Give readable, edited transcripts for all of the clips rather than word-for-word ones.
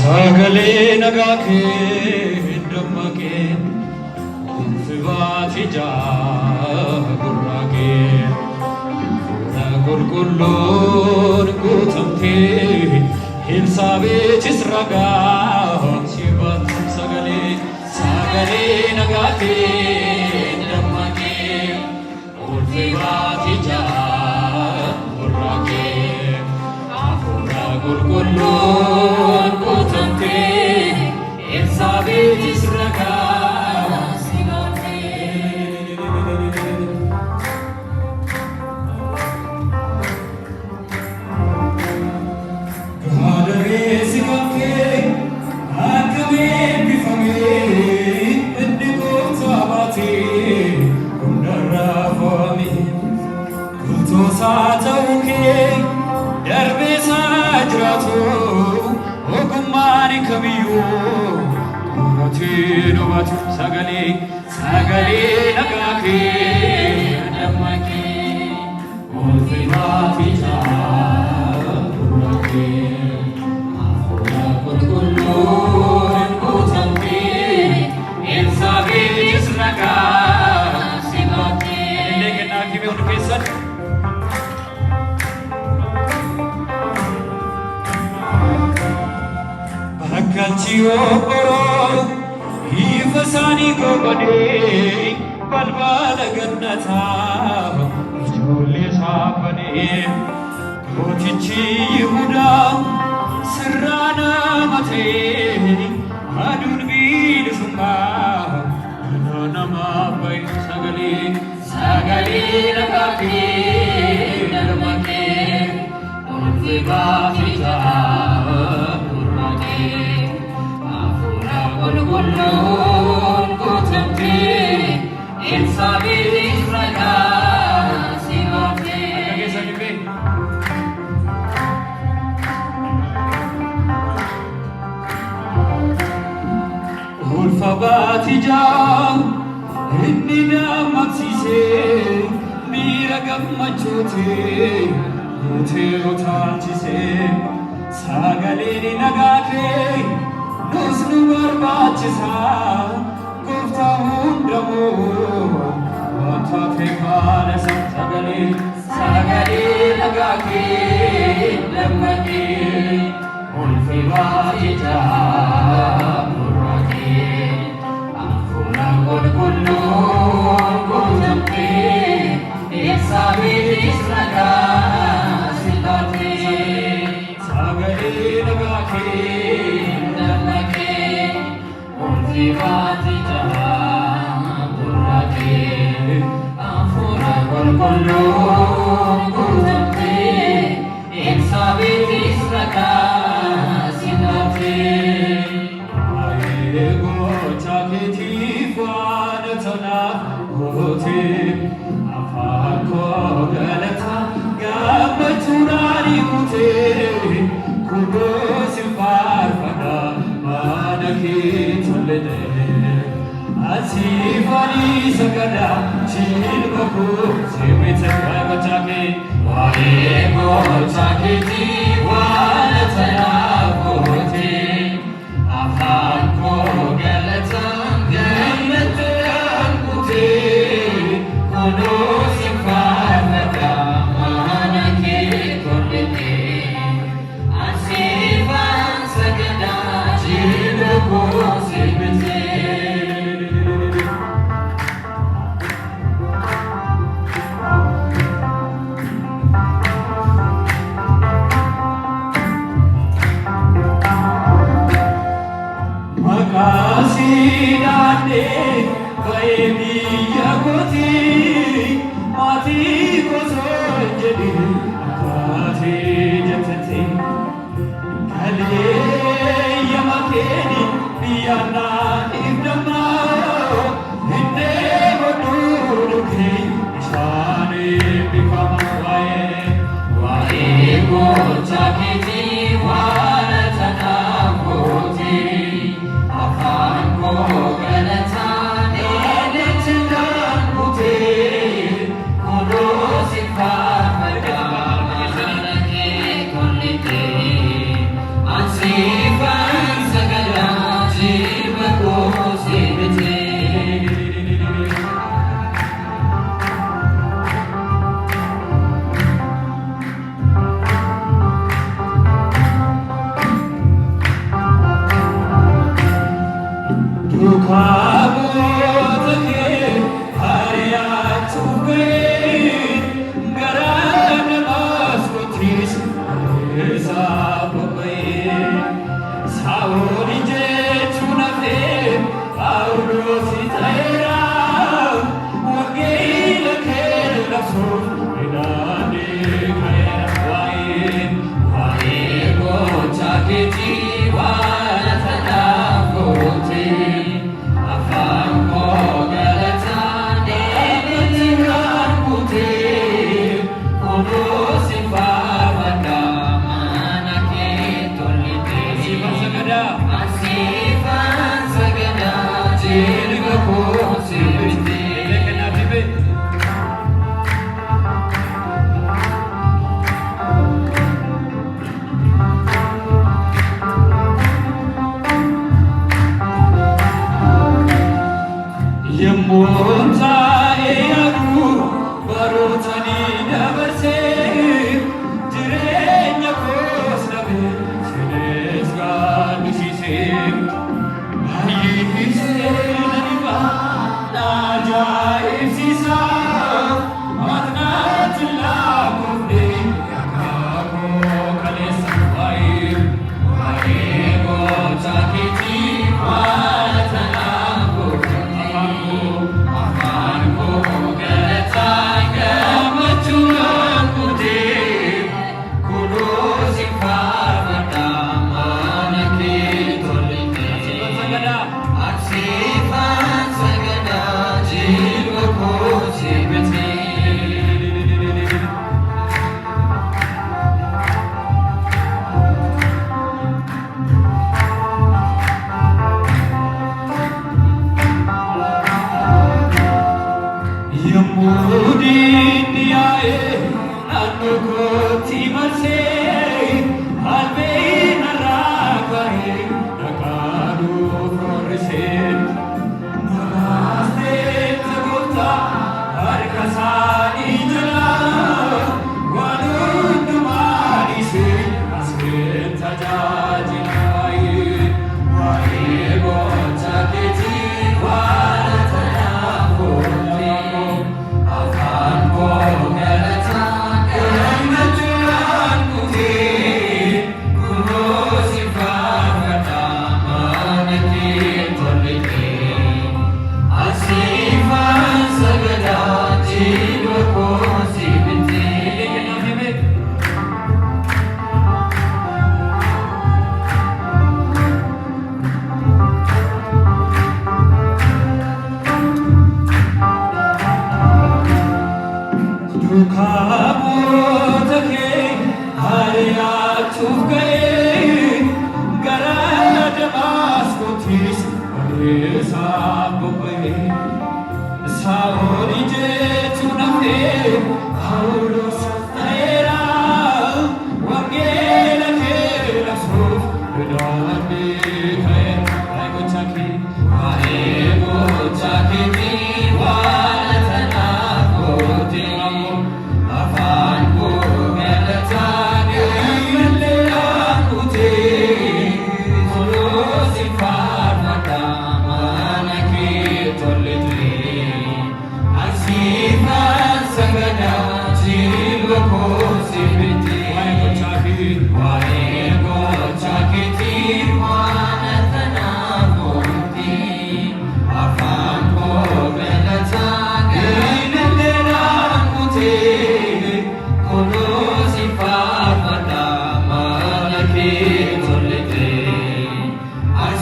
Sagale nagake dhammaqe ulfibaati jaagurraqe fuula qulqulluun guutamtee Elsaabeetis ragaa sibaatu sagale nagake dhammaqe ulfibaati jaagurraqe fuula qulqulluun Elsaabeetis ragaa sibaatee Gaadharee sibaatee akkamee bifamee inni goota baatee hundarraa fo'amee Bultoosaa ta'uu kee darbeesaa jiraatu ogummaan kamiyyuu Nubatu sagale nagake dhammaqe ulfibaati jaagurraqe hafuura qulqulluun guutamtee Elsaabeetis ragaa sibaatee illee kennaa kibee hundi keessan bakkalchi obboroo Ifasani gobade balbala gannata ijoollee saafane mootichi Yihuuda sirraana matee aduun bilisummaa nama bayi sagale nagake dhammaqe ulfibaati jaagurraqe Qulqulluun guutamtee Elsaabeetis ragaa sibaatee ulfibaati jaagurraqe inni dammaqsiisee miira gammachuutee guutee utaalchisee sagaleen nagake Nus nu barbaachisa gooftaa hundamoo wanta feekaadha sagale nagake dhammaqe ulfibaati jaagurraqe hafuura qulqulluun guutamtee Elsaabeetis ragaa sibaatee sagale nagake Ulfibaati jaagurraqe hafuura qulqulluun guutamtee Elsaabeetis ragaa sibaatee waa'ee gocha keetiif waan tanaaf gootee afaan koo galata gammachuudhaan guutee kunoo sin faarfadha mana kee tolledee asifani sagada jilba koo simite gocha kee waa'ee gocha keetiif waan tanaaf gootee afaan koo galata gammachuudhaan guutee kunoo sin faarfadha mana kee tolledee asifan sagada jilba koo simite Makasiidhaadhe ba'ee biyya kootii maatii kosoo jedhe akaatee jettete kaleeyya makeeni biyyaan naaniif dammaa hinnee godhuu dhugee isaan eebbifama waa'ee gocha keetii waan tanaaf gootee afaan koo galataan eedeetiin darbutee kunoo si faarfadhaa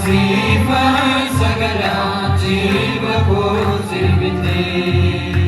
Asifan sagala jiwa ko sirvite